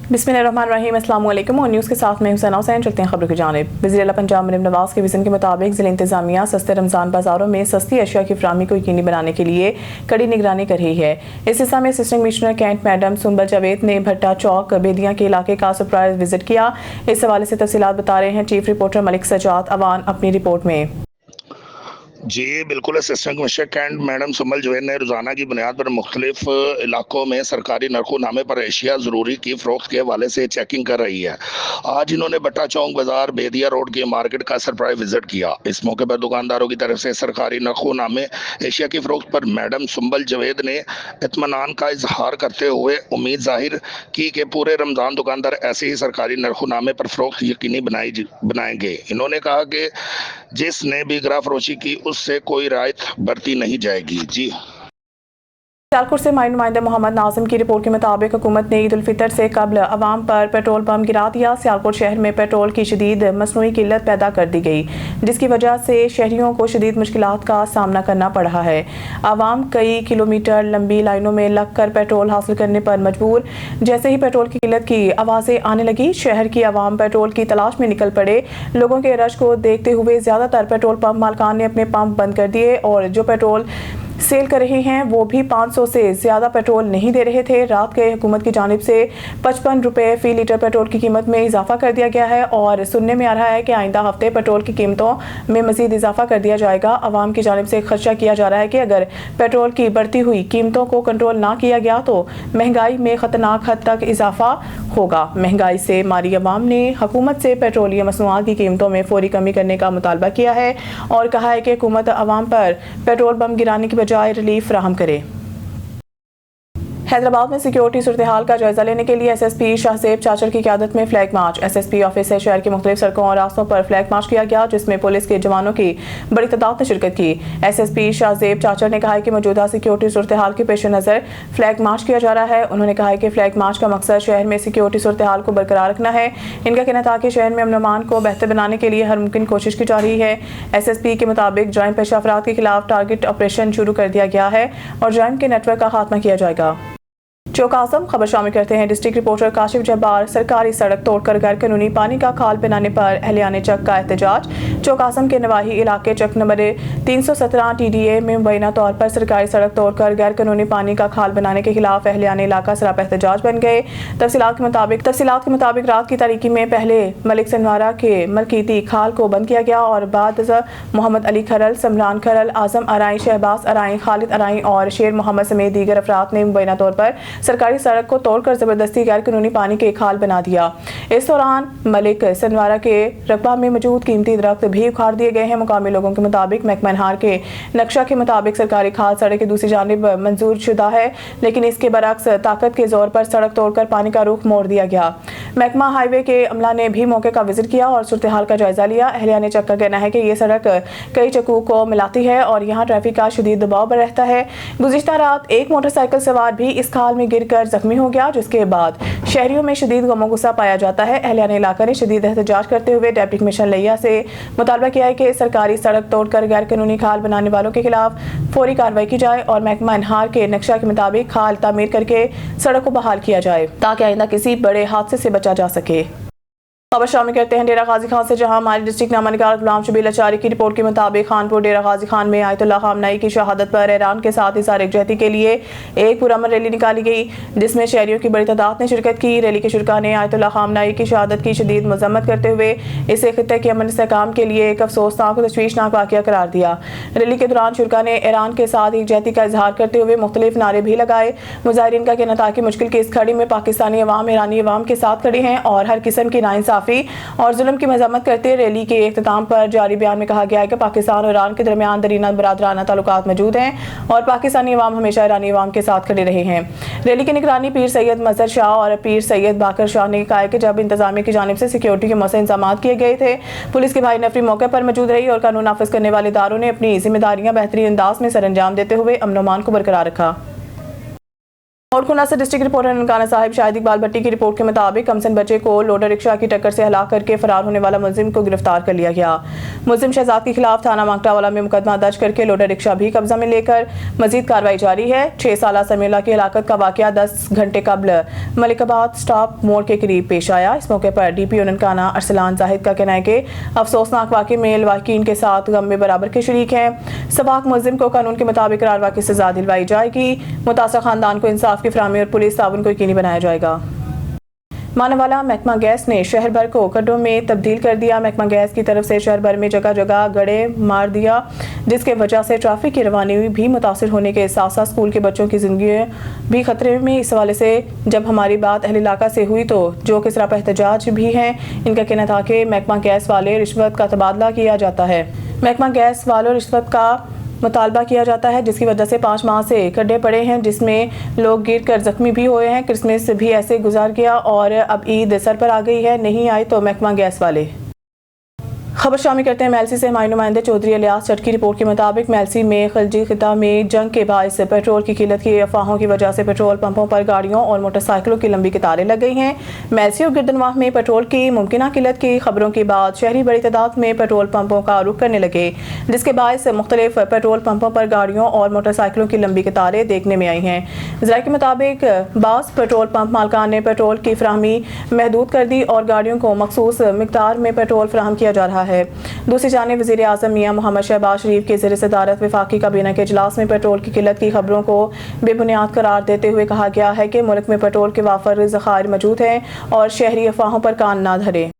बिस्मिल्लाहिर्रहमानिर्रहीम, अस्सलाम वालेकुम। और न्यूज़ के साथ में हुसैन हुसैन। चलते हैं खबरों की जानिब। वज़ीर आला पंजाब मरीम नवाज के विज़न के मुताबिक ज़िला इंतज़ामिया सस्ते रमज़ान बाज़ारों में सस्ती अशिया की फ़राहमी को यकीनी बनाने के लिए कड़ी निगरानी कर रही है। इस सिलसिले में assistant commissioner cantt madam Sumbal Javed ने भट्टा चौक बेदियाँ के इलाके का सरप्राइज विजिट किया। इस हवाले से तफसीलात बता रहे हैं चीफ रिपोर्टर मलिक सजाद अवान अपनी रिपोर्ट में। जी बिल्कुल, assistant commissioner cantt madam Sumbal Javed ने रोज़ाना की बुनियाद पर मुख्तलिफ इलाकों में सरकारी नरखो नामे पर एशिया ज़रूरी की फ़रोख्त के हवाले से चेकिंग कर रही है। आज इन्होंने भट्टा चौक बाजार बेदिया रोड के मार्केट का सरप्राइज विजिट किया। इस मौके पर दुकानदारों की तरफ से सरकारी नरखो नामे एशिया की फ़रोख्त पर मैडम सुंबल जावेद ने इत्मीनान का इजहार करते हुए उम्मीद जाहिर की कि पूरे रमज़ान दुकानदार ऐसे ही सरकारी नरखो नामे पर फ़रोख्त यकीनी बनाएंगे। इन्होंने कहा कि जिसने भी ग्राह फरोशी की उससे कोई रायत बरती नहीं जाएगी। जी सियालकोट से माई नुमाइंदा मोहम्मद नाजिम की रिपोर्ट के मुताबिक हुकूमत ने ईद उल फितर से कबल अवाम पर पेट्रोल पंप गिरा दिया। सियालकोट शहर में पेट्रोल की शदीद मसनूई किल्लत पैदा कर दी गई, जिसकी वजह से शहरियों को शदीद मुश्किलात का सामना करना पड़ रहा है। आवाम कई किलोमीटर लंबी लाइनों में लग कर पेट्रोल हासिल करने पर मजबूर। जैसे ही पेट्रोल की किल्लत की आवाज़ें आने लगी, शहर की आवाम पेट्रोल की तलाश में निकल पड़े। लोगों के रश को देखते हुए ज़्यादातर पेट्रोल पंप मालकान ने अपने पंप बंद कर दिए और जो पेट्रोल सेल कर रहे हैं वो भी 500 से ज़्यादा पेट्रोल नहीं दे रहे थे। रात के हुकूमत की जानिब से 55 रुपये फ़ी लीटर पेट्रोल की कीमत में इजाफा कर दिया गया है और सुनने में आ रहा है कि आइंदा हफ्ते पेट्रोल की कीमतों में मज़ीद इजाफा कर दिया जाएगा। आवाम की जानिब से खदशा किया जा रहा है कि अगर पेट्रोल की बढ़ती हुई कीमतों को कंट्रोल ना किया गया तो महंगाई में ख़तरनाक हद तक इजाफा होगा। महंगाई से मारी आवाम ने हुकूमत से पेट्रोलियम मसनूआत की कीमतों में फौरी कमी करने का मुतालबा किया है और कहा है कि हुकूमत आवाम पर पेट्रोल बम गिराने की बजाय रिलीफ फराहम करे। हैदराबाद में सिक्योरिटी सूरत हाल का जायजा लेने के लिए एसएसपी शाहजेब चाचर की क़यादत में फ्लैग मार्च एसएसपी ऑफिस से शहर की मुख्तलिफ सड़कों और रास्तों पर फ्लैग मार्च किया गया, जिसमें पुलिस के जवानों की बड़ी तादाद ने शिरकत की। एसएसपी शाहजेब चाचर ने कहा है कि मौजूदा सिक्योरिटी सूरत हाल के पेश नज़र फ्लैग मार्च किया जा रहा है। उन्होंने कहा है कि फ्लैग मार्च का मकसद शहर में सिक्योरिटी सूरत हाल को बरकरार रखना है। इनका कहना था कि शहर में अमन अमान को बेहतर बनाने के लिए हर मुमकिन कोशिश की जा रही है। एसएसपी के मुताबिक जराइम पेशा अफराद के खिलाफ टारगेट ऑपरेशन शुरू कर दिया गया है और जराइम के नेटवर्क का खात्मा किया जाएगा। चौक आजम खबर शामिल करते हैं। District reporter Kashif Jabbar. सरकारी सड़क तोड़कर गैर कानूनी पानी का खाल बनाने पर अहलियाने चक का एहतजाज। चौक आजम के नवाही इलाके चक नंबर 317 TDA में मुबैना तौर पर सरकारी सड़क तोड़कर गैर कानूनी पानी का खाल बनाने के खिलाफ अहलियाने इलाका सरापा एहतजाज बन गए। तफसीलात के मुताबिक रात की तारीकी में पहले मलिक सनवारा के मलकीती खाल को बंद किया गया और बाद मोहम्मद अली खरल, समरान खरल, आजम अराई, शहबाज अराई, खालिद अराई और शेर मोहम्मद समेत दीगर अफराद ने मुबैना तौर पर सरकारी सड़क को तोड़कर जबरदस्ती गैर कानूनी पानी के खाल बना दिया। इस दौरान मलिक सनवारा के रकबा में मौजूद कीमती दरख्त भी उखाड़ दिए गए हैं। मुकामी लोगों के मुताबिक महकमा हार के नक्शा के मुताबिक सरकारी खाल सड़क की दूसरी जानिब मंजूर शुदा है, लेकिन इसके बरक्स ताकत के जोर पर सड़क तोड़कर पानी का रुख मोड़ दिया गया। महकमा हाईवे के अमला ने भी मौके का विजिट किया और सूरत हाल का जायजा लिया। अहलियाने चक का कहना है कि ये सड़क कई चक्कू को मिलाती है और यहाँ ट्रैफिक का शदीद दबाव पर रहता है। गुज़िश्ता रात एक मोटरसाइकिल सवार भी इस खाल में गिरकर जख्मी हो गया, जिसके बाद शहरियों में शदीद गमो गुस्सा पाया जाता है। अहलियाने इलाका ने शदीद एहतजाज करते हुए डिप्टी कमिश्नर लिया से मुतालबा किया है कि सरकारी सड़क तोड़कर गैर कानूनी खाल बनाने वालों के खिलाफ फौरी कार्रवाई की जाए और महकमा हार के नक्शा के मुताबिक खाल तामीर करके सड़क को बहाल किया जाए ताकि आइंदा किसी बड़े हादसे से बचा जा सके। खबर शामिल करते हैं डेरा गाजी खान से, जहां हमारे डिस्ट्रिक्ट नामानिगार गुलाम शबील अचारी की रिपोर्ट के मुताबिक खानपुर डेरा गाजी खान में आयतुल्लाह खामनई की शहादत पर ईरान के साथ इज़हार यकजहती के लिए एक पुरअमन रैली निकाली गई, जिसमें शहरियों की बड़ी तादाद ने शिरकत की। रैली के शुरा ने आयतुल्लाह खामनई की शहादत की शदीद मजम्मत करते हुए इसे खित्ते के अमन इस्तेहकाम के लिए एक अफसोसनाक और तशवीशनाक वाक़या करार दिया। रैली के दौरान शुरा ने ईरान के साथ यकजहती का इजहार करते हुए मुख्तलिफ नारे भी लगाए। मुजाहिरीन का कहना था कि मुश्किल की इस घड़ी में पाकिस्तानी अवाम ईरानी अवाम के साथ खड़े हैं और हर किस्म की नाइंसाफ़ी और जुल्म की मजम्मत करते हुए रैली के इख्तिताम पर जारी बयान में कहा गया है कि पाकिस्तान और ईरान के दरमियान दरीना बरादराना ताल्लुकात मौजूद हैं और पाकिस्तानी अवाम हमेशा ईरानी अवाम के साथ खड़े रहे हैं। रैली की निगरानी पीर सैयद मजहर शाह और पीर सैयद बाकर शाह ने कहा कि जब इंतजामिया की जानिब से सिक्योरिटी के मौसम इंतजाम किए गए थे, पुलिस की भारी नफरी मौके पर मौजूद रही और कानून नाफिज करने वाले इदारों ने अपनी जिम्मेदारियां बेहतरीन अंदाज में सर अंजाम देते हुए अमन अमान को बरकरार रखा। और खुना से डिस्ट्रिक्ट रिपोर्टर ननकाना साहिब शाहिद इकबाल भट्टी की रिपोर्ट के मुताबिक कमसन बच्चे को लोडर रिक्शा की टक्कर से हलाक करके फरार होने वाला मुलजिम को गिरफ्तार कर लिया गया। मुलजिम शहजाद के खिलाफ थाना मांगटावाला में मुकदमा दर्ज करके लोडर रिक्शा भी कब्जा में लेकर मजीद कार्रवाई जारी है। 6 साला समीउल्लाह की हलाकत का वाकया 10 घंटे कबल मलिकाबाद स्टॉप मोड़ के करीब पेश आया। इस मौके पर DPO ननकाना अरसलान जाहिद का कहना है कि अफसोसनाक वाकये में लवाकिन के साथ गम में बराबर के शरीक हैं। सबाक मुलजिम को कानून के मुताबिक रारवा की सजा दिलवाई जाएगी। मुतासर खानदान को इंसाफ की फराहमी और पुलिस ताउन को यकीनी बनाया जाएगा। मानवाला महकमा गैस ने शहर भर को गड्ढों में तब्दील कर दिया। महकमा गैस की तरफ से शहर भर में जगह जगह गड्ढे मार दिया, जिसके वजह से ट्रैफिक की रवानी भी मुतासिर होने के साथ साथ स्कूल के बच्चों की जिंदगी भी खतरे में। इस हवाले से जब हमारी बात अहल इलाका से हुई तो जो कि सरापा एहतजाज भी हैं, इनका कहना था कि महकमा गैस वाले रिश्वत का तबादला किया जाता है। महकमा गैस वालों रिश्वत का मुतालबा किया जाता है, जिसकी वजह से 5 माह से गड्ढे पड़े हैं, जिसमें लोग गिर कर जख्मी भी हुए हैं। क्रिसमस भी ऐसे गुजार गया और अब ईद सर पर आ गई है, नहीं आए तो महकमा गैस वाले। खबर शामिल करते हैं मेलसी से। हमारे नुमाइंदे चौधरी इलियास चट की रिपोर्ट के मुताबिक मेलसी में खलजी खिता में जंग के बायस पेट्रोल की किल्लत की अफवाहों की वजह से पेट्रोल पंपों पर गाड़ियों और मोटरसाइकिलों की लंबी कतारें लग गई हैं। मेलसी और गिरदनवाह में पेट्रोल की मुमकिन किल्लत की खबरों के बाद शहरी बड़ी तादाद में पेट्रोल पंपों का रुख करने लगे, जिसके बायस मुख्तलिफ पेट्रोल पंपों पर गाड़ियों और मोटरसाइकिलों की लंबी कतारें देखने में आई हैं। ज़राए के मुताबिक बास पेट्रोल पंप मालकान ने पेट्रोल की फराहमी महदूद कर दी और गाड़ियों को मखसूस मिकदार में पेट्रोल फराहम किया जा रहा है। दूसरी जानिब वज़ीर आज़म मियां मोहम्मद शहबाज शरीफ के ज़ेर सदारत वफाकी काबीना के इजलास में पेट्रोल की किल्लत की खबरों को बेबुनियाद करार देते हुए कहा गया है कि मुल्क में पेट्रोल के वाफर ज़खायर मौजूद हैं और शहरी अफवाहों पर कान ना धरे।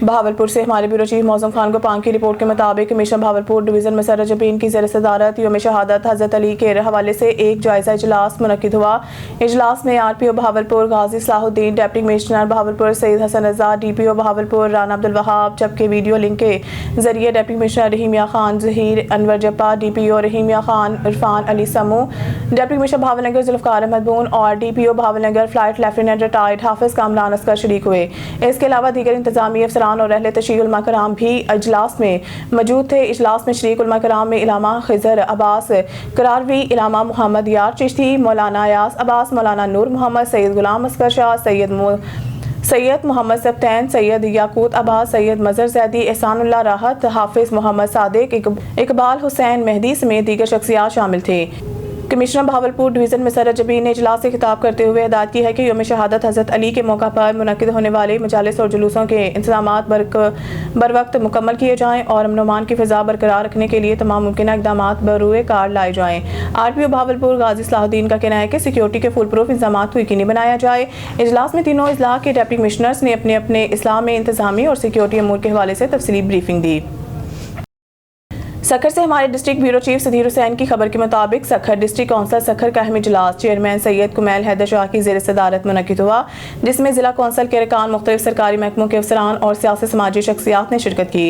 बहावलपुर से हमारे ब्यूरो चीफ मौज़म खान गोपांग की रिपोर्ट के मुताबिक कमीशन बहावलपुर डिवीज़न मसर्रत जबीन की ज़ेर सदारत यौम शहादत हज़रत अली के हवाले से एक जायज़ा इजलास मुनक्किद हुआ। इजलास में RPO Bahawalpur Ghazi Salahuddin, deputy commissioner Bahawalpur Syed Hasan Raza, DPO Bahawalpur Rana Abdul Wahab, जबकि वीडियो लिंक के जरिए deputy commissioner Rahimyar Khan Zaheer Anwar Jappa, DPO Rahimyar Khan Irfan Ali Samoo, deputy commissioner Bahawalnagar Zulfiqar Ahmed Boon और DPO Bahawalnagar flight lieutenant retired Hafiz Kamran Asghar शरीक हुए। इसके अलावा दीगर इंतजामी अफसरान और अहले तशरीह उलमा कराम भी इजलास में मौजूद थे। इजलास में शरीक उलमा कराम में इलामा खिजर अब्बास करारवी, इलामा मोहम्मद यार चिश्ती, मौलाना यास अब्बास, मौलाना नूर मोहम्मद, सैयद गुलाम अस्कर शाह, सैयद मोहम्मद सब्तैन, सैयद याकूत अब्बास, सैयद मजर जैदी, एहसानुल्लाह राहत, हाफिज मोहम्मद सादिक, इकबाल हुसैन मेहदी समेत दीगर शख्सियात शामिल थे। कमिश्नर बहावलपुर डिवीज़न मसर्रत जबीन ने इजलास से खिताब करते हुए हिदायत की है कि यौम शहादत हज़रत अली के मौका पर मुनक्किद होने वाले मजालिस और जुलूसों के इंतज़ामात बर वक्त मुकम्मल किए जाएँ और अमन अमान की फ़िज़ा बरकरार रखने के लिए तमाम मुमकिन इक़दामात बरूए कार लाए जाएँ। RPO बहावलपुर गाजी सलाहुद्दीन का कहना है कि सिक्योरिटी के फुल प्रूफ इंतज़ामात को यकीनी बनाया जाए। इजलास में तीनों अज़ला के डिप्टी कमिश्नर्स ने अपने अपने इस्लाह में इंतज़ामी और सिक्योरिटी अमूर के हवाले से तफसीली ब्रीफिंग दी। सखर से हमारे district bureau chief Sadyr Hussain की खबर के मुताबिक सखर डिस्ट्रिक्ट कौंसिल सखर का अहम इजलास चेयरमैन सैयद कुमैल हैदर शाह की ज़ेर सदारत मुनक्किद हुआ, जिसमें ज़िला कौंसिल के अरकान, मुख्तलिफ सरकारी महकमों के अफसरान और सियासी समाजी शख्सियात ने शिरकत की।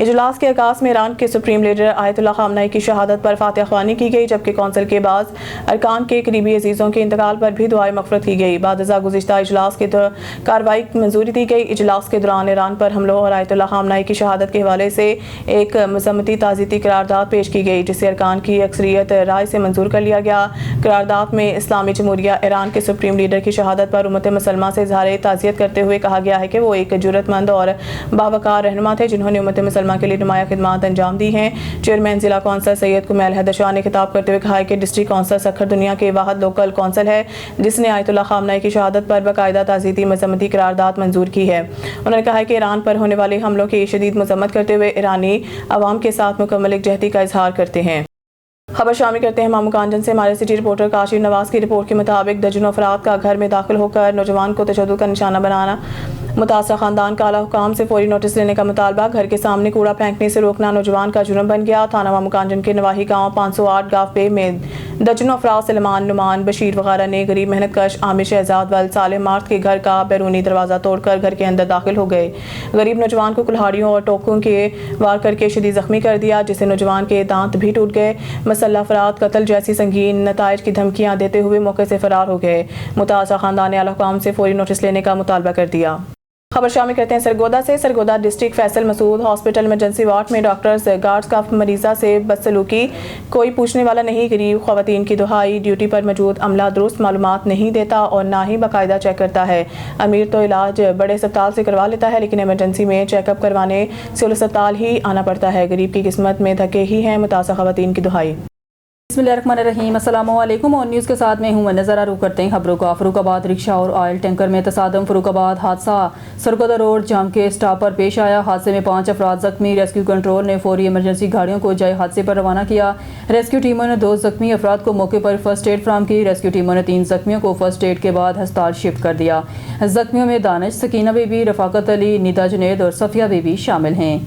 इजलास के आगाज़ में ईरान के सुप्रीम लीडर आयतुल्लाह ख़ामनेई की शहादत पर फातिहा ख्वानी की गई, जबकि कौंसिल के बाद अरकान के करीबी अजीज़ों के इंतकाल पर भी दुआए मग़फ़िरत की गई। बादज़ा गुज़िश्ता इजलास की कार्रवाई की मंजूरी दी गई। इजलास के दौरान ईरान पर हमलों और आयतुल्लाह ख़ामनेई की शहादत के हवाले से एक मज़म्मती ताज़ीती करारदाद पेश की गई, जिसे अरकान की अक्सरियत राय से मंजूर कर लिया गया। करारदाद में इस्लामी जमहूरिया ईरान के सुप्रीम लीडर की शहादत पर उम्मत मुसलमा से इज़हार ताज़ियत करते हुए कहा गया है कि वो एक जुर्रतमंद और बावकार रहनुमा थे, जिन्होंने उम्मत मुसलमा के लिए नुमाया खिदमात अंजाम दी हैं। चेयरमैन ज़िला कौंसिल सैयद कुमैल हैदर शाह ने खिताब करते हुए कहा कि डिस्ट्रिक्ट कौंसिल सखर दुनिया के वाहिद लोकल कौंसिल है जिसने आयतुल्लाह ख़ामनेई की शहादत पर बाकायदा ताज़ीती मज़म्मती करारदाद मंजूर की है। उन्होंने कहा कि ईरान पर होने वाले हमलों की शदीद मज़म्मत करते हुए ईरानी अवाम के साथ मुकम्मल एकजहती का इजहार करते हैं। खबर शामिल करते हैं मामू कांजन से। हमारे सिटी रिपोर्टर काशिफ नवाज की रिपोर्ट के मुताबिक दर्जनों अफराद का घर में दाखिल होकर नौजवान को तशद्दुद का निशाना बनाना, मुतासरा खानदान का आला हुकाम से फौरी नोटिस लेने का मुतालबा, घर के सामने कूड़ा फेंकने से रोकना नौजवान का जुर्म बन गया। थाना मामू कांजन के नवाही गाँव 508 गाफ पे में दर्जनों अफराद सलमान, नुमान, बशीर वगैरह ने गरीब मेहनत कश आमिर शहजाद वल साले मार्थ के घर का बैरूनी दरवाज़ा तोड़कर घर के अंदर दाखिल हो गए। गरीब नौजवान को कुल्हाड़ियों और टोकों के वार करके शदीद जख्मी कर दिया, जिससे नौजवान के दांत भी टूट गए। मसल्ला अफराद कत्ल जैसी संगीन नताइज की धमकियाँ देते हुए मौके से फरार हो गए। मुतासरा खानदान ने आला हुकाम से फौरी नोटिस लेने का मुतालबा कर दिया। खबर शामिल करते हैं सरगोदा से। Sargodha district Faisal Masood hospital emergency ward में डॉक्टर्स गार्ड्स का मरीजा से बदसलूकी, कोई पूछने वाला नहीं। गरीब ख्वातीन की दुहाई, ड्यूटी पर मौजूद अमला दुरुस्त मालूमात नहीं देता और ना ही बाकायदा चेक करता है। अमीर तो इलाज बड़े अस्पताल से करवा लेता है, लेकिन इमरजेंसी में चेकअप करवाने सिविल अस्पताल ही आना पड़ता है। गरीब की किस्मत में धक्के ही हैं। मुतासर ख्वातीन की दुहाई। बिस्मिल्लाहिर्रहमानिर्रहीम, अस्सलाम वालेकुम। और न्यूज़ के साथ में हूँ मैं नज़र रुख करते हैं खबरों का। फरुखाबाद रिक्शा और ऑयल टैंकर में तसादम। फरुखाबाद हादसा सरगोदा रोड जाम के स्टॉप पर पेश आया। हादसे में 5 अफराद जख्मी। रेस्क्यू कंट्रोल ने फौरी इमरजेंसी गाड़ियों को जाए हादसे पर रवाना किया। रेस्क्यू टीमों ने 2 जख्मी अफराद को मौके पर फर्स्ट एड फराहम की। रेस्क्यू टीमों ने 3 जख्मियों को फर्स्ट एड के बाद अस्पताल शिफ्ट कर दिया। जख्मियों में दानिश, सकीना बीबी, रफाकत अली, निदा जुनैद और सफिया बीबी शामिल हैं।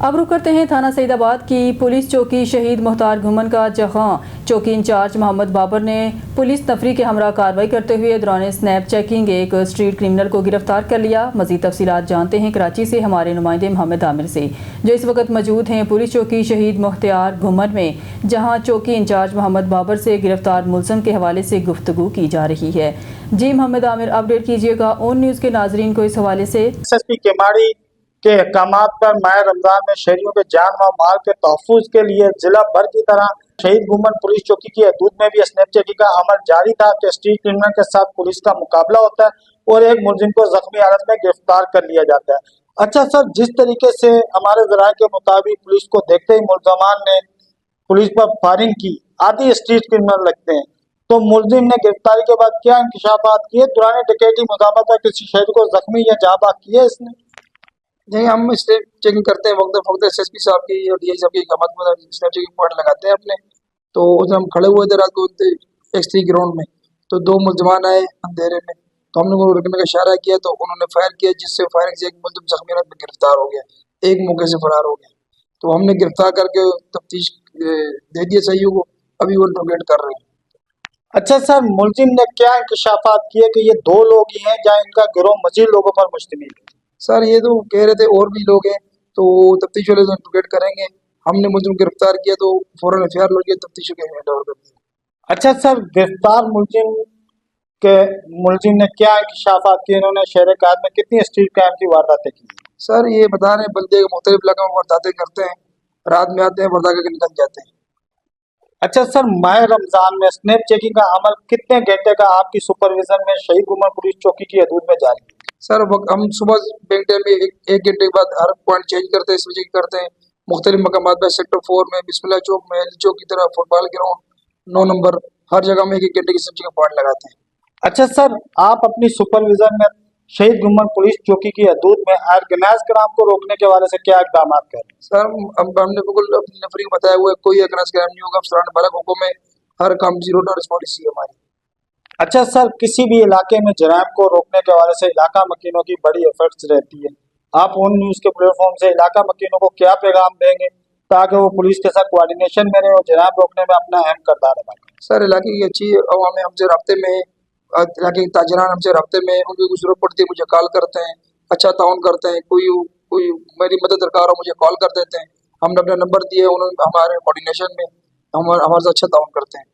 अब रुक करते हैं थाना सईदाबाद की पुलिस चौकी शहीद मुख्तार घुमन का, जहां चौकी इंचार्ज मोहम्मद बाबर ने पुलिस नफरी के हमरा कार्रवाई करते हुए दौरान स्नैप चेकिंग एक स्ट्रीट क्रिमिनल को गिरफ्तार कर लिया। मजीद तफसीलात जानते हैं कराची से हमारे नुमाइंदे मोहम्मद आमिर से, जो इस वक्त मौजूद हैं पुलिस चौकी शहीद मुख्तार घुमन में, जहाँ चौकी इंचार्ज मोहम्मद बाबर से गिरफ्तार मुलजिम के हवाले से गुफ्तगू की जा रही है। जी मोहम्मद आमिर, अपडेट कीजिएगा ऑन न्यूज़ के नाजरीन को इस हवाले से। एसएसपी केमाड़ी के अहकामात पर माह रमजान में शहरियों के जान व माल के तहफ़्फ़ुज़ के लिए जिला भर की तरह शहीद घुमन पुलिस चौकी की हदूद में भी स्नैप चेकिंग का अमल जारी था कि स्ट्रीट क्रिमिनल के साथ पुलिस का मुकाबला होता है और एक मुलजिम को जख्मी हालत में गिरफ्तार कर लिया जाता है। अच्छा सर, जिस तरीके से हमारे ज़राए के मुताबिक पुलिस को देखते ही मुलजमान ने पुलिस पर फायरिंग की, आदि स्ट्रीट क्रिमिनल लगते हैं, तो मुलजिम ने गिरफ्तारी के बाद क्या इंकशाफात किए? दुराने डकैती मुदावत किसी शहर को जख्मी या जाबाज किए इसने? नहीं, हम स्टेप चेकिंग करते हैं वक्त एसएसपी साहब की और डीआई साहब की हिकमत में स्टेप चेकिंग पॉइंट लगाते हैं अपने। तो उस हम खड़े हुए थे रात को एक्स3 ग्राउंड में, तो 2 मुलजमान आए अंधेरे में, तो हमने उनको रुकने का इशारा किया तो उन्होंने फायर किया, जिससे फायरिंग से एक मुलजिम जख्मी हालत में गिरफ्तार हो गया, एक मौके से फरार हो गया। तो हमने गिरफ्तार करके तफ्तीश दे दिए सही को, अभी वो इंट्रोगेट कर रहे हैं। अच्छा सर, मुलजिम ने क्या इंकशाफात किए कि ये 2 लोग ही हैं जहाँ इनका गिरोह मजीद लोगों पर मुश्तमिल है? सर ये तो कह रहे थे और भी लोग हैं, तो तफ्तीश वाले तो इंट्रोगेट करेंगे। हमने मुलजिम गिरफ्तार किया तो फौरन एफआईआर लगी, तफ्तीश के हैंड ओवर कर दिया। अच्छा सर, गिरफ्तार मुलजिम ने क्या इंकशाफात किए? इन्होंने शहर कायद में कितनी स्ट्रीट क्राइम की वारदातें की? सर ये बता रहे हैं बल्दे के मुख्तलिफ इलाकों में वारदातें करते हैं, रात में आते हैं वारदात करके निकल जाते हैं। अच्छा सर, माह रमजान में स्नैप चेकिंग का अमल कितने घंटे का आपकी सुपरविजन में शहीद घुमन पुलिस चौकी की हदूद में जारी है? सर हम सुबह बैंक टाइम में एक घंटे के बाद हर पॉइंट चेंज करते हैं, स्विचिंग करते हैं मुख्तलिफ मकामात पर। सेक्टर 4 में, बिस्मिल्लाह चौक में, एल चौक की तरह, फुटबॉल ग्राउंड 9 नंबर, हर जगह में एक घंटे की स्विचिंग पॉइंट लगाते हैं। अच्छा सर, आप अपनी सुपरविजन में शहीद घुमन पुलिस चौकी की हदूद में ऑर्गेनाइज क्राइम को रोकने के वाले से क्या इकदाम कर रहे हैं? सर हमने बिल्कुल अपनी नफरी को बताया हुआ है, कोई ऑर्गेनाइज क्राइम नहीं होगा। अफसरान बालक हुक्म में हर काम जीरो टॉलरेंस पॉलिसी है हमारी। अच्छा सर, किसी भी इलाके में जराइम को रोकने के वाले से इलाका मकीनों की बड़ी एफर्ट्स रहती है। आप उन न्यूज़ के प्लेटफॉर्म से इलाका मकीनों को क्या पैगाम देंगे ताकि वो पुलिस के साथ कोऑर्डिनेशन में रहे और जराइम रोकने में अपना अहम किरदार अदा करें? सर इलाके की अच्छी अवाम हमसे रब्ते में, इलाके के ताजरान हमसे रब्ते में, उनकी कुछ जरूरत पड़ती है मुझे कॉल करते हैं, अच्छा ताउन करते हैं। कोई मेरी मदद दरकार हो मुझे कॉल कर देते हैं। हमने अपना नंबर दिए, उन्होंने हमारे कोऑर्डिनेशन में हमारे साथ अच्छा ताउन करते हैं।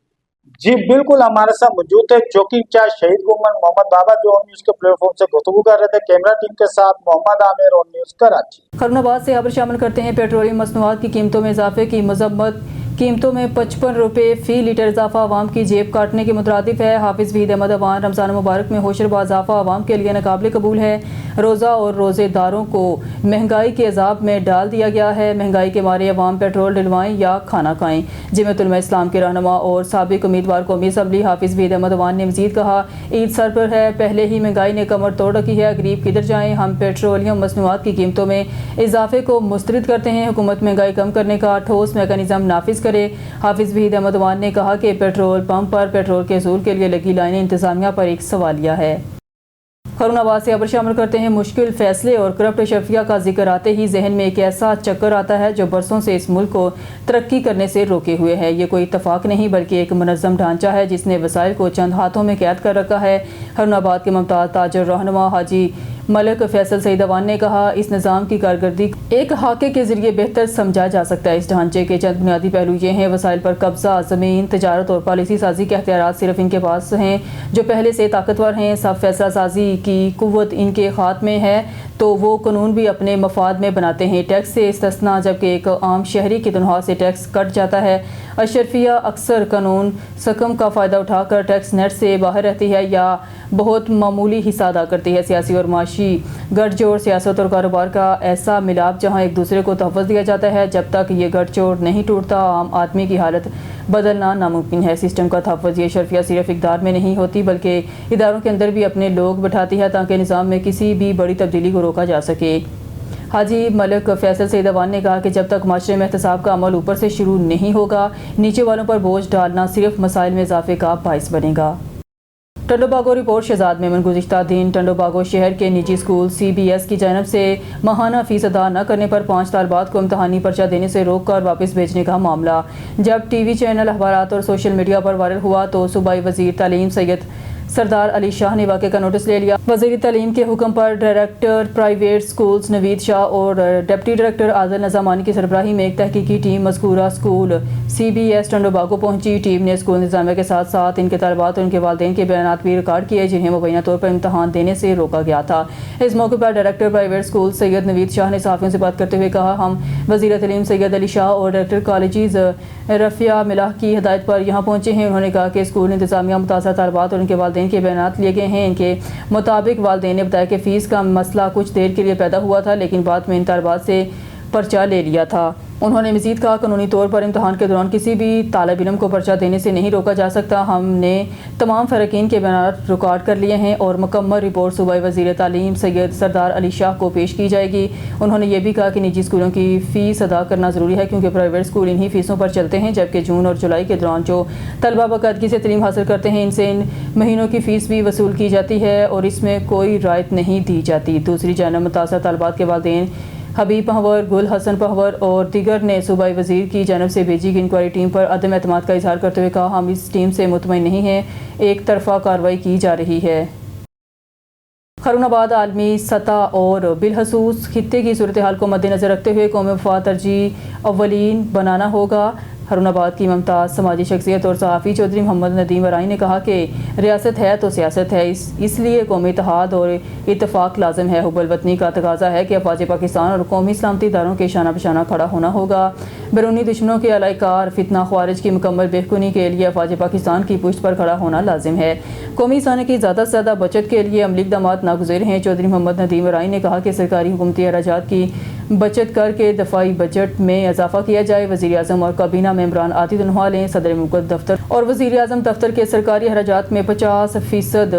जी बिल्कुल, हमारे साथ मौजूद है चौकी इंचार्ज शहीद घुमन मोहम्मद बाबा, जो ऑन न्यूज़ के प्लेटफॉर्म से गुफ्तगू कर रहे थे। कैमरा टीम के साथ मोहम्मद आमिर, ऑन न्यूज़ कराची। खरनाबाद से खबर शामिल करते हैं। पेट्रोलियम मसनूआत की कीमतों में इजाफे की मजम्मत। कीमतों में 55 रुपये फी लीटर इजाफा आवाम की जेब काटने के मुतरादिफ है। हाफिज़ वहीद अहमद अवान रमज़ान मुबारक में होशरबा इजाफा आवाम के लिए नाकाबिल कबूल है। रोज़ा और रोज़ेदारों को महंगाई के अजाब में डाल दिया गया है। महंगाई के मारे अवाम पेट्रोल डलवाएं या खाना खाएं। जमीयत उलमा इस्लाम के रहनुमा और साबिक उम्मीदवार कौमी असम्बली हाफिज़ वहीद अहमद अवान ने मज़ीद कहा, ईद सर पर है, पहले ही महंगाई ने कमर तोड़ रखी है, गरीब किधर जाएं। हम पेट्रोलियम मसनूआत की कीमतों में इजाफे को मुस्तरद करते हैं। हुकूमत महंगाई कम करने का ठोस मैकेनिज़्म नाफिज करे। हाफिज़ वहीद अहमद अवान ने कहा कि पेट्रोल पंप पर पेट्रोल के असूल के लिए लगी लाइनें इंतजामिया पर एक सवालिया है। खरनाबाद से खबर शामिल करते हैं। मुश्किल फैसले और करप्ट शफिया का जिक्र आते ही जहन में एक ऐसा चक्कर आता है जो बरसों से इस मुल्क को तरक्की करने से रोके हुए है। ये कोई इत्तफाक नहीं बल्कि एक मुनज़्ज़म ढांचा है जिसने वसाइल को चंद हाथों में कैद कर रखा है। खरनाबाद के मुमताज़ ताजर रहनुमा हाजी मलिक फैसल सईद अवान ने कहा, इस निज़ाम की कारकर्दगी एक हाके के जरिए बेहतर समझा जा सकता है। इस ढांचे के चंद बुनियादी पहलू ये हैं: वसाइल पर कब्जा, ज़मीन, तजारत और पॉलिसी साजी के अख्तियारात सिर्फ इनके पास हैं जो पहले से ताकतवर हैं। सब फैसला साजी کی قوت ان کے خاتمے ہے تو وہ قانون بھی اپنے مفاد میں بناتے ہیں، ٹیکس سے استثنا، جبکہ ایک عام شہری کی تنخواہ سے ٹیکس کٹ جاتا ہے۔ اشرفیہ اکثر قانون سکم کا فائدہ اٹھا کر ٹیکس نیٹ سے باہر رہتی ہے یا بہت معمولی حصہ ادا کرتی ہے۔ سیاسی اور معاشی گٹھ جوڑ، سیاست اور کاروبار کا ایسا ملاپ جہاں ایک دوسرے کو تحفظ دیا جاتا ہے، جب تک یہ گٹھ جوڑ نہیں ٹوٹتا عام آدمی کی حالت بدلنا ناممکن ہے۔ سسٹم کا تحفظ، یہ اشرفیہ صرف اقدار میں نہیں ہوتی بلکہ اداروں کے اندر بھی اپنے لوگ بٹھاتی ہے تاکہ نظام میں کسی بھی بڑی تبدیلی کو روکا جا سکے۔ حاجی ملک فیصل سعید اوان نے کہا کہ جب تک معاشرے میں احتساب کا عمل اوپر سے شروع نہیں ہوگا، نیچے والوں پر بوجھ ڈالنا صرف مسائل میں اضافے کا باعث بنے گا۔ ٹنڈو باگو رپورٹ شہزاد میمن گزشتہ دن ٹنڈو باگو شہر کے نجی اسکول CBS کی جانب سے ماہانہ فیس ادا نہ کرنے پر 5 طالبات کو امتحانی پرچہ دینے سے روک کر واپس بھیجنے کا معاملہ جب ٹی وی چینل، اخبارات اور سوشل میڈیا پر وائرل ہوا تو صوبائی وزیر تعلیم سید سردار علی شاہ نے واقعے کا نوٹس لے لیا۔ وزیر تعلیم کے حکم پر ڈائریکٹر پرائیویٹ سکولز نوید شاہ اور ڈپٹی ڈائریکٹر عادل نظامانی کی سربراہی میں ایک تحقیقی ٹیم مذکورہ اسکول CBS ٹنڈو باگو پہنچی۔ ٹیم نے اسکول انتظامیہ کے ساتھ ساتھ ان کے طالبات اور ان کے والدین کے بیانات بھی ریکارڈ کیے جنہیں مبینہ طور پر امتحان دینے سے روکا گیا تھا۔ اس موقع پر ڈائریکٹر پرائیویٹ سکول سید نوید شاہ نے صحافیوں سے بات کرتے ہوئے کہا، ہم وزیر تعلیم سید علی شاہ اور ڈائریکٹر کالجز رفیہ ملاح کی ہدایت پر یہاں پہنچے ہیں۔ انہوں نے کہا کہ اسکول انتظامیہ متاثرہ طالبات اور ان کے والدین کے بیانات لیے گئے ہیں۔ ان کے مطابق والدین نے بتایا کہ فیس کا مسئلہ کچھ دیر کے لیے پیدا ہوا تھا لیکن بعد میں ان طالبات سے پرچہ لے لیا تھا۔ انہوں نے مزید کہا، قانونی طور پر امتحان کے دوران کسی بھی طالب علم کو پرچہ دینے سے نہیں روکا جا سکتا۔ ہم نے تمام فریقین کے بیانات ریکارڈ کر لیے ہیں اور مکمل رپورٹ صوبائی وزیر تعلیم سید سردار علی شاہ کو پیش کی جائے گی۔ انہوں نے یہ بھی کہا کہ نجی اسکولوں کی فیس ادا کرنا ضروری ہے کیونکہ پرائیویٹ اسکول انہی فیسوں پر چلتے ہیں، جبکہ جون اور جولائی کے دوران جو طلبہ باقاعدگی سے تعلیم حاصل کرتے ہیں ان سے ان مہینوں کی فیس بھی وصول کی جاتی ہے اور اس میں کوئی رعایت نہیں دی جاتی۔ دوسری جانب متاثرہ طالبات کے والدین حبیب پہور، گل حسن پہور اور دیگر نے صوبائی وزیر کی جانب سے بھیجی گئی انکوائری ٹیم پر عدم اعتماد کا اظہار کرتے ہوئے کہا، ہم اس ٹیم سے مطمئن نہیں ہیں، ایک طرفہ کارروائی کی جا رہی ہے۔ ہارون آباد عالمی سطح اور بالخصوص خطے کی صورتحال کو مد نظر رکھتے ہوئے قومی مفاد ترجیح اولین بنانا ہوگا۔ ہارون آباد کی ممتاز سماجی شخصیت اور صحافی چودھری محمد ندیم ورائی نے کہا کہ ریاست ہے تو سیاست ہے، اس لیے قومی اتحاد اور اتفاق لازم ہے۔ حب الوطنی کا تقاضا ہے کہ افواج پاکستان اور قومی سلامتی اداروں کے شانہ بشانہ کھڑا ہونا ہوگا۔ بیرونی دشمنوں کے علیہ کار فتنہ خوارج کی مکمل بحکونی کے لیے افواج پاکستان کی پشت پر کھڑا ہونا لازم ہے۔ قومی خزانے کی زیادہ سے زیادہ بچت کے لیے عملی اقدامات ناگزیر ہیں۔ چودھری محمد ندیم ورائی نے کہا کہ سرکاری حکومتی اخراجات کی بچت کر کے دفاعی بجٹ میں اضافہ کیا جائے۔ وزیر اعظم اور کابینہ ممبران آتی تنخواہ لیں۔ صدر مملکت دفتر اور وزیر اعظم دفتر کے سرکاری اخراجات میں 50%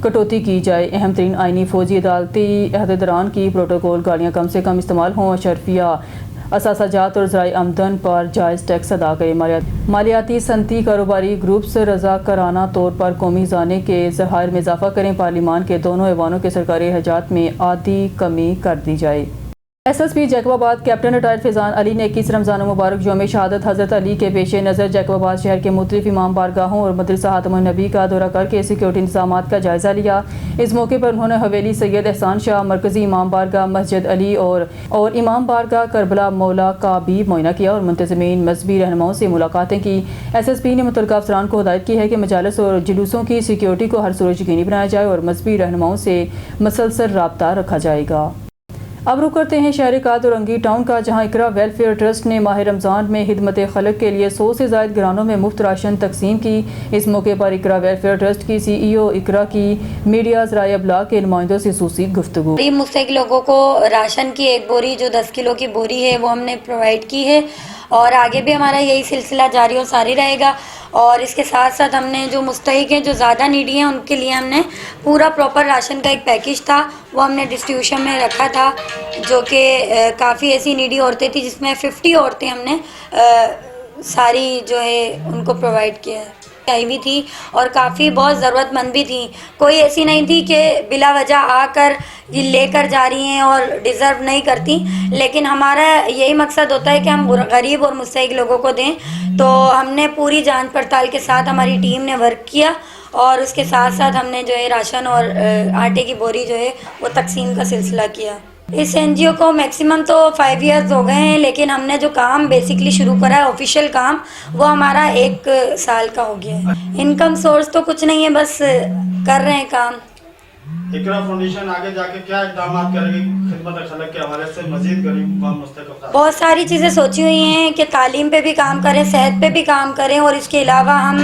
کٹوتی کی جائے۔ اہم ترین آئینی، فوجی، عدالتی عہدیداران کی پروٹوکول گاڑیاں کم سے کم استعمال ہوں۔ اشرفیہ اثاثہ جات اور ذرائع آمدن پر جائز ٹیکس ادا کریں۔ مالیاتی صنعتی کاروباری گروپس رضاکارانہ طور پر قومی خزانے کے ذخائر میں اضافہ کریں۔ پارلیمان کے دونوں ایوانوں کے سرکاری اخراجات میں آدھی کمی کر دی جائے۔ SSP جیکب آباد کیپٹن ریٹائرڈ فیضان علی نے 21 رمضان مبارک یوم شہادت حضرت علی کے پیش نظر جیکب آباد شہر کے مختلف امام بارگاہوں اور مدرسہ خاتم النبی کا دورہ کر کے سیکیورٹی انتظامات کا جائزہ لیا۔ اس موقع پر انہوں نے حویلی سید احسان شاہ، مرکزی امام بارگاہ مسجد علی اور امام بارگاہ کربلا مولا کا بھی معائنہ کیا اور منتظمین مذہبی رہنماؤں سے ملاقاتیں کی۔ SSP نے متعلقہ افسران کو ہدایت کی ہے کہ مجالس اور جلوسوں کی سیکیورٹی کو ہر صورت یقینی بنایا جائے اور مذہبی رہنماؤں سے مسلسل رابطہ رکھا جائے گا۔ اب رخ کرتے ہیں شہر قادرنگی ٹاؤن کا، جہاں اقرا ویلفیئر ٹرسٹ نے ماہ رمضان میں خدمت خلق کے لیے 100 سے زائد گھرانوں میں مفت راشن تقسیم کی۔ اس موقع پر اقرا ویلفیئر ٹرسٹ کی CEO اقرا کی میڈیا ذرائع ابلاغ کے نمائندوں سے خصوصی گفتگو۔ غریب مستحق لوگوں کو راشن کی ایک بوری جو 10 کلو کی بوری ہے وہ ہم نے پرووائڈ کی ہے اور آگے بھی ہمارا یہی سلسلہ جاری و ساری رہے گا۔ اور اس کے ساتھ ساتھ ہم نے جو مستحق ہیں، جو زیادہ نیڈی ہیں، ان کے لیے ہم نے پورا پراپر راشن کا ایک پیکج تھا وہ ہم نے ڈسٹریبیوشن میں رکھا تھا، جو کہ کافی ایسی نیڈی عورتیں تھیں جس میں 50 عورتیں ہم نے ساری جو ہے ان کو پرووائڈ کیا ہے آئی ہوئی تھی اور کافی بہت ضرورت مند بھی تھیں۔ کوئی ایسی نہیں تھی کہ بلا وجہ آ کر یہ لے کر جا رہی ہیں اور ڈیزرو نہیں کرتی، لیکن ہمارا یہی مقصد ہوتا ہے کہ ہم غریب اور مستحق لوگوں کو دیں۔ تو ہم نے پوری جانچ پڑتال کے ساتھ ہماری ٹیم نے ورک کیا اور اس کے ساتھ ساتھ ہم نے جو ہے راشن اور آٹے کی بوری جو ہے وہ تقسیم کا سلسلہ کیا۔ اس NGO کو میکسیمم تو 5 ایئرز ہو گئے ہیں، لیکن ہم نے جو کام بیسکلی شروع کرا ہے آفیشیل کام وہ ہمارا 1 سال کا ہو گیا ہے۔ انکم سورس تو کچھ نہیں ہے، بس کر رہے ہیں کام۔ इकरा फाउंडेशन आगे जाके क्या इकदाम करेगी खिदमत खलक के हवाले से मजीद गरीब व मुस्तहकम? बहुत सारी चीज़ें सोची हुई हैं कि तालीम पे भी काम करें, सेहत पे भी काम करें, और इसके अलावा हम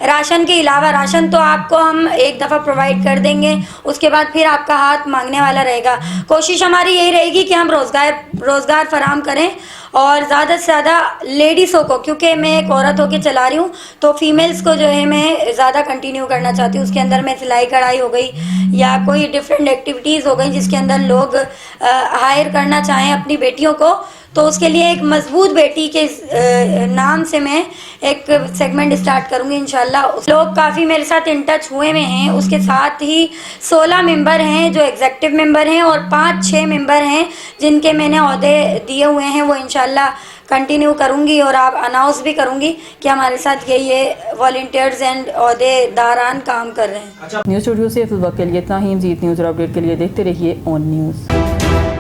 राशन के अलावा, राशन तो आपको हम एक दफ़ा प्रोवाइड कर देंगे, उसके बाद फिर आपका हाथ मांगने वाला रहेगा। कोशिश हमारी यही रहेगी कि हम रोज़गार फराहम करें और ज़्यादा से ज़्यादा लेडीज़ों को, क्योंकि मैं एक औरत होकर चला रही हूँ तो फीमेल्स को जो है मैं ज़्यादा कंटिन्यू करना चाहती हूँ। उसके अंदर मैं सिलाई कढ़ाई हो गई या कोई डिफरेंट एक्टिविटीज़ हो गई जिसके अंदर लोग हायर करना चाहें अपनी बेटियों को, तो उसके लिए एक मजबूत बेटी के नाम से मैं एक सेगमेंट स्टार्ट करूँगी इंशाल्लाह। लोग काफ़ी मेरे साथ इन टच हुए हुए हैं, उसके साथ ही 16 मेंबर हैं जो एग्जेक्टिव मेंबर हैं और 5-6 मेंबर हैं जिनके मैंने ओहदे दिए हुए हैं। वो इंशाल्लाह कंटिन्यू करूँगी और आप अनाउंस भी करूँगी कि हमारे साथ ये वॉलंटियर्स एंड ओहदेदारान काम कर रहे हैं। न्यूज़ स्टूडियो से फिल वक्त के लिए इतना ही। मज़ीद न्यूज़ और अपडेट के लिए देखते रहिए ऑन न्यूज़।